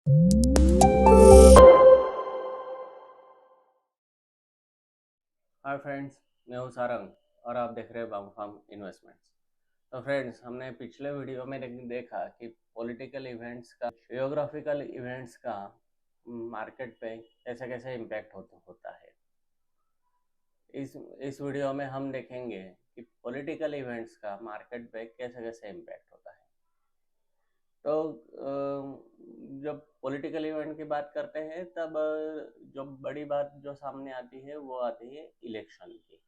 Hi friends, मैं हूँ सारंग और आप देख रहे हैं बाबू फार्म इन्वेस्टमेंट्स। तो फ्रेंड्स, हमने पिछले वीडियो में देखा कि पॉलिटिकल इवेंट्स का, जियोग्राफिकल इवेंट्स का मार्केट पे कैसे कैसे इम्पैक्ट होता है। इस वीडियो में हम देखेंगे कि पॉलिटिकल इवेंट्स का मार्केट पे कैसे कैसे इम्पैक्ट होता है। तो जब पॉलिटिकल इवेंट की बात करते हैं तब जो बड़ी बात जो सामने आती है वो आती है इलेक्शन की।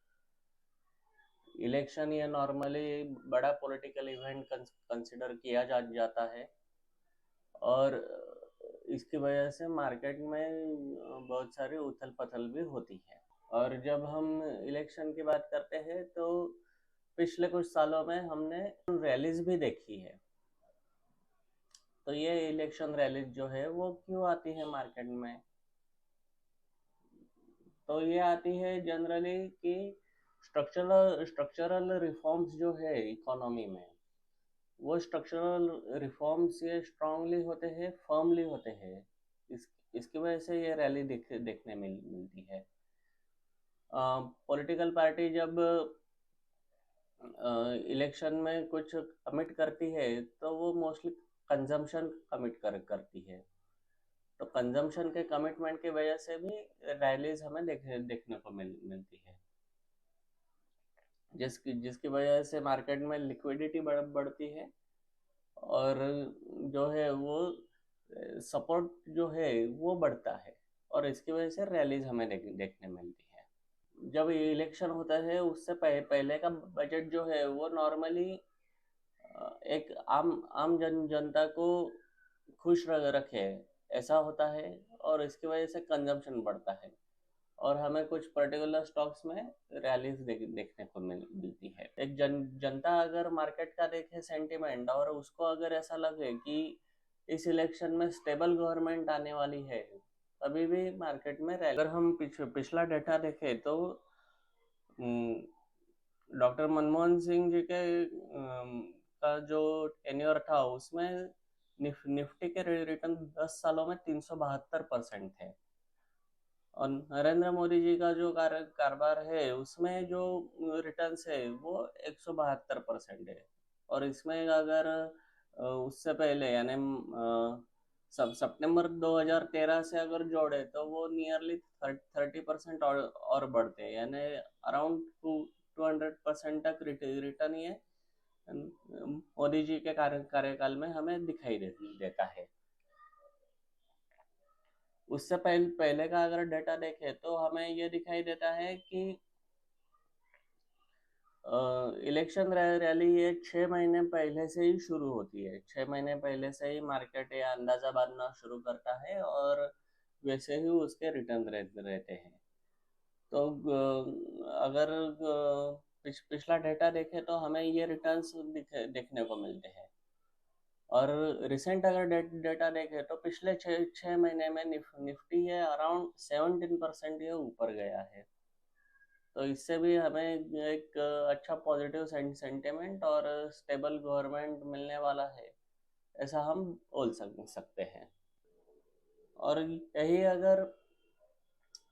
इलेक्शन ये नॉर्मली बड़ा पॉलिटिकल इवेंट कंसिडर किया जाता है और इसकी वजह से मार्केट में बहुत सारी उथल पथल भी होती है। और जब हम इलेक्शन की बात करते हैं तो पिछले कुछ सालों में हमने रैलीज भी देखी है। तो ये इलेक्शन रैलीज जो है वो क्यों आती है मार्केट में? तो ये आती है जनरली कि स्ट्रक्चरल रिफॉर्म्स जो है इकोनॉमी में, वो स्ट्रक्चरल रिफॉर्म्स ये स्ट्रांगली होते हैं, फर्मली होते हैं। इसकी वजह से ये रैली देखने मिलती है। पॉलिटिकल पार्टी जब इलेक्शन में कुछ कमिट करती है तो वो मोस्टली कंजम्पशन कमिट करती है। तो कंजम्पशन के कमिटमेंट की वजह से भी रैलीज हमें देखने को मिलती है, जिसकी वजह से मार्केट में लिक्विडिटी बढ़ती है और जो है वो सपोर्ट जो है वो बढ़ता है और इसकी वजह से रैलीज हमें देखने मिलती है। जब इलेक्शन होता है उससे पहले का बजट जो है वो नॉर्मली एक आम जनता को खुश रखे ऐसा होता है और इसकी वजह से कंजम्पशन बढ़ता है और हमें कुछ पर्टिकुलर स्टॉक्स में रैलीज देखने को मिलती है। एक जनता अगर मार्केट का देखे सेंटिमेंट और उसको अगर ऐसा लगे कि इस इलेक्शन में स्टेबल गवर्नमेंट आने वाली है, तभी भी मार्केट में रैली। अगर हम पिछला डेटा देखें तो डॉक्टर मनमोहन सिंह जी के का जो टेन्योर था उसमें निफ्टी के रिटर्न 10 सालों में 372% थे और नरेंद्र मोदी जी का जो कारोबार है उसमें जो रिटर्न्स है वो 172% है। और इसमें अगर उससे पहले यानी सब सितंबर 2013 से अगर जोड़े तो वो नियरली 30% और बढ़ते हैं, यानी अराउंड 200% तक रिटर्न ये मोदी जी के कार्यकाल में हमें दिखाई देता है। उससे पहले का अगर डेटा देखें तो हमें ये दिखाई देता है कि इलेक्शन रैली ये 6 महीने पहले से ही शुरू होती है। 6 महीने पहले से ही मार्केट ये अंदाजा बांधना शुरू करता है और वैसे ही उसके रिटर्न रहते हैं। तो अगर पिछला डेटा देखें तो हमें ये रिटर्न्स देखने को मिलते हैं और रिसेंट अगर डेटा देखें तो पिछले 6 महीने में निफ्टी है अराउंड 17% ये ऊपर गया है। तो इससे भी हमें एक अच्छा पॉजिटिव सेंटिमेंट और स्टेबल गवर्नमेंट मिलने वाला है ऐसा हम बोल सकते हैं। और यही अगर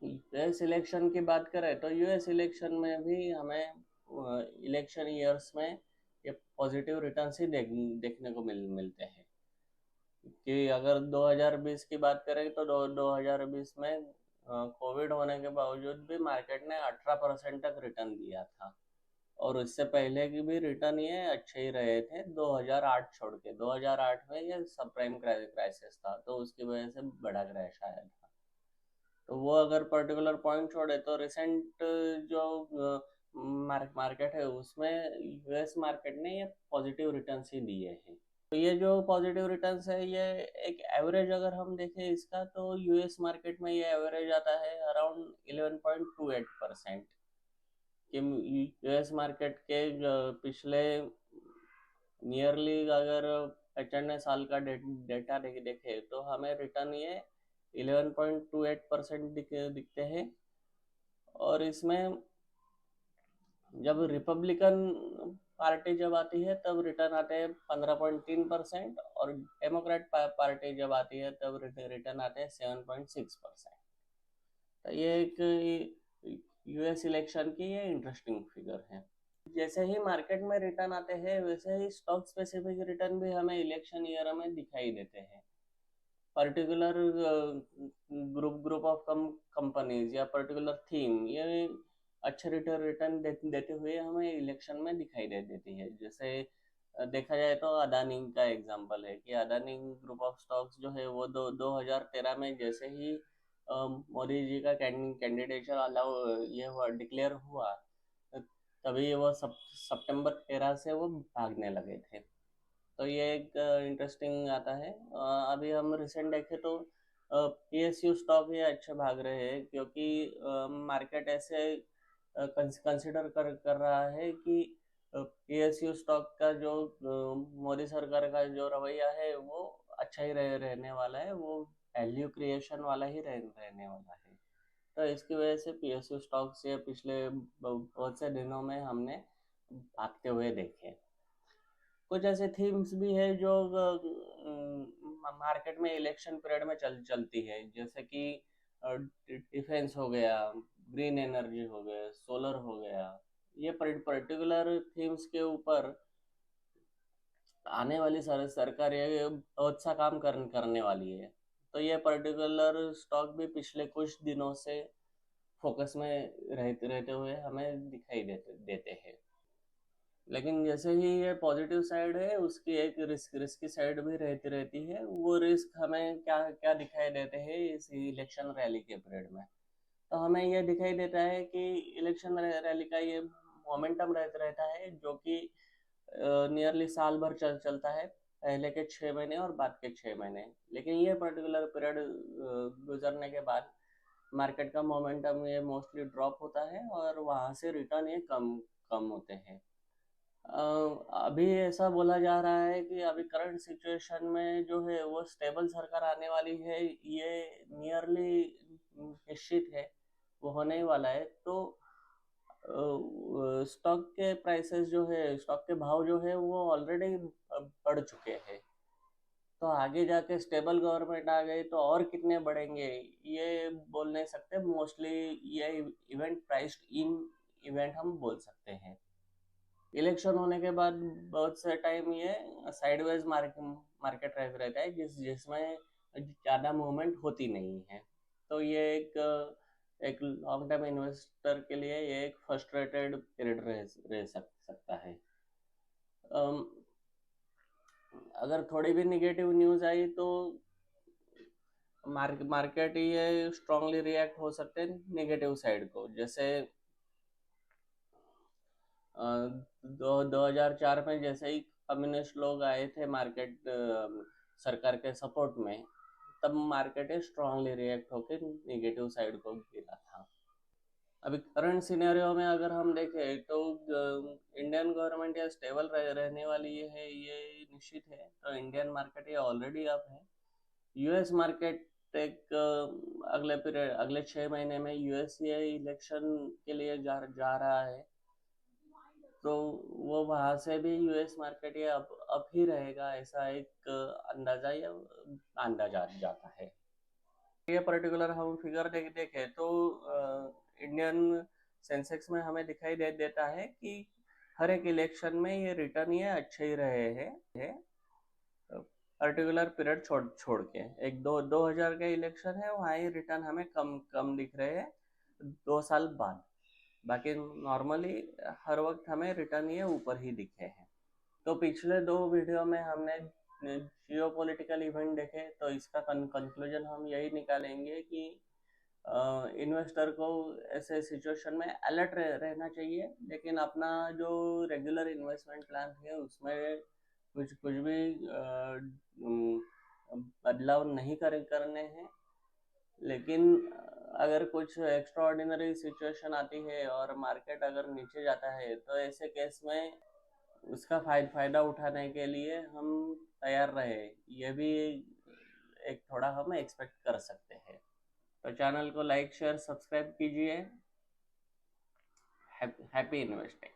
यूएस इलेक्शन की बात करें तो यूएस इलेक्शन में भी हमें इलेक्शन ईयर्स में ये पॉजिटिव रिटर्न्स ही देखने को मिलते हैं। कि अगर 2020 की बात करें तो 2020 में कोविड होने के बावजूद भी मार्केट ने 18% तक रिटर्न दिया था और उससे पहले की भी रिटर्न ये अच्छे ही रहे थे। 2008 छोड़ के 2008 में ये सब प्राइम क्राइसिस था तो उसकी वजह से बड़ा क्रैश आया था। तो वो अगर पर्टिकुलर पॉइंट छोड़े तो रिसेंट जो मार्केट है उसमें यूएस मार्केट ने ये पॉजिटिव रिटर्न्स ही दिए हैं। तो ये जो पॉजिटिव रिटर्न्स है ये एक एवरेज अगर हम देखें इसका तो यूएस मार्केट में ये एवरेज आता है अराउंड 11.28%। कि यूएस मार्केट के पिछले नियरली अगर 95 साल का डेटा देखे तो हमें रिटर्न ये 11.28% दिखते हैं। और इसमें जब रिपब्लिकन पार्टी जब आती है तब रिटर्न आते हैं 15.3%, और डेमोक्रेट पार्टी जब आती है तब रिटर्न आते हैं 7.6%। तो ये एक यूएस इलेक्शन की ये इंटरेस्टिंग फिगर है। जैसे ही मार्केट में रिटर्न आते हैं वैसे ही स्टॉक स्पेसिफिक रिटर्न भी हमें इलेक्शन ईयर में दिखाई देते हैं। पर्टिकुलर ग्रुप ऑफ कंपनीज या पर्टिकुलर थीम ये अच्छे रिटर्न देते हुए हमें इलेक्शन में दिखाई देती है। जैसे देखा जाए तो अदानी का एग्जांपल है कि अदानी ग्रुप ऑफ स्टॉक्स जो है वो 2013 में जैसे ही मोदी जी का कैंडिडेचर अलाउ ये हुआ डिक्लेयर हुआ, तभी वो सितंबर 13 से वो भागने लगे थे। तो ये एक इंटरेस्टिंग आता है। अभी हम रिसेंट देखें तो पीएसयू स्टॉक ये अच्छे भाग रहे हैं, क्योंकि मार्केट ऐसे कंसिडर कर रहा है कि पीएसयू स्टॉक का जो मोदी सरकार का जो रवैया है वो अच्छा ही रहने वाला है, वो वैल्यू क्रिएशन वाला ही रहने वाला है। तो इसकी वजह से पीएसयू स्टॉक से पिछले बहुत से दिनों में हमने भागते हुए देखे। कुछ ऐसे थीम्स भी है जो मार्केट में इलेक्शन पीरियड में चलती है, जैसे कि डिफेंस हो गया, ग्रीन एनर्जी हो गया, सोलर हो गया। ये पर्टिकुलर थीम्स के ऊपर आने वाली सरकार ये बहुत सा काम करने वाली है। तो ये पर्टिकुलर स्टॉक भी पिछले कुछ दिनों से फोकस में रहते हुए हमें दिखाई देते हैं। लेकिन जैसे ही ये पॉजिटिव साइड है, उसकी एक रिस्की साइड भी रहती है। वो रिस्क हमें क्या क्या दिखाई देते हैं इस इलेक्शन रैली के पीरियड में। तो हमें ये दिखाई देता है कि इलेक्शन रैली का ये मोमेंटम रहता है, जो कि नियरली साल भर चलता है, पहले के 6 महीने और बाद के 6 महीने। लेकिन ये पर्टिकुलर पीरियड गुजरने के बाद मार्केट का मोमेंटम ये मोस्टली ड्रॉप होता है और वहाँ से रिटर्न ये कम कम होते हैं। अभी ऐसा बोला जा रहा है कि अभी करंट सिचुएशन में जो है वो स्टेबल सरकार आने वाली है, ये नियरली निश्चित है, वो होने ही वाला है। तो स्टॉक के प्राइसेस जो है, स्टॉक के भाव जो है वो ऑलरेडी बढ़ चुके हैं। तो आगे जाके स्टेबल गवर्नमेंट आ गई तो और कितने बढ़ेंगे ये बोल नहीं सकते। मोस्टली ये इवेंट प्राइस्ड इन इवेंट हम बोल सकते हैं। इलेक्शन होने के बाद बहुत से टाइम ये साइडवेज मार्केट रहता है, जिसमें ज़्यादा मूवमेंट होती नहीं है। तो ये एक लॉन्ग टर्म इन्वेस्टर के लिए ये एक फ्रस्ट्रेटेड पीरियड रह सकता है। अगर थोड़ी भी निगेटिव न्यूज़ आई तो मार्केट ये स्ट्रांगली रिएक्ट हो सकते हैं निगेटिव साइड को। जैसे 2004 में जैसे ही कम्युनिस्ट लोग आए थे मार्केट सरकार के सपोर्ट में, तब मार्केट स्ट्रांगली रिएक्ट होकर निगेटिव साइड को गिरा था। अभी करंट सिनेरियो में अगर हम देखें तो इंडियन गवर्नमेंट या स्टेबल रहने वाली है, ये निश्चित है। तो इंडियन मार्केट ये ऑलरेडी अप है। यूएस मार्केट एक अगले 6 महीने में यूएस ये इलेक्शन के लिए जा रहा है। तो वो वहाँ से भी यूएस मार्केट ये अब ही रहेगा, ऐसा एक अंदाजा या अंदाजा जाता है। ये पर्टिकुलर हम फिगर देखें तो इंडियन सेंसेक्स में हमें दिखाई देता है कि हर एक इलेक्शन में ये रिटर्न ये अच्छे ही रहे हैं, पर्टिकुलर पीरियड छोड़ के। एक 2000 का इलेक्शन है, वहाँ ये रिटर्न हमें कम कम दिख रहे हैं 2 साल बाद। बाकी नॉर्मली हर वक्त हमें रिटर्न ये ऊपर ही दिखे हैं। तो पिछले 2 वीडियो में हमने जियो पॉलिटिकल इवेंट देखे, तो इसका कंक्लूजन हम यही निकालेंगे कि इन्वेस्टर को ऐसे सिचुएशन में अलर्ट रहना चाहिए, लेकिन अपना जो रेगुलर इन्वेस्टमेंट प्लान है उसमें कुछ भी बदलाव नहीं करने हैं। लेकिन अगर कुछ एक्स्ट्रा ऑर्डिनरी सिचुएशन आती है और मार्केट अगर नीचे जाता है, तो ऐसे केस में उसका फायदा उठाने के लिए हम तैयार रहे, ये भी एक थोड़ा हम एक्सपेक्ट कर सकते हैं। तो चैनल को लाइक शेयर सब्सक्राइब कीजिए। Happy investing.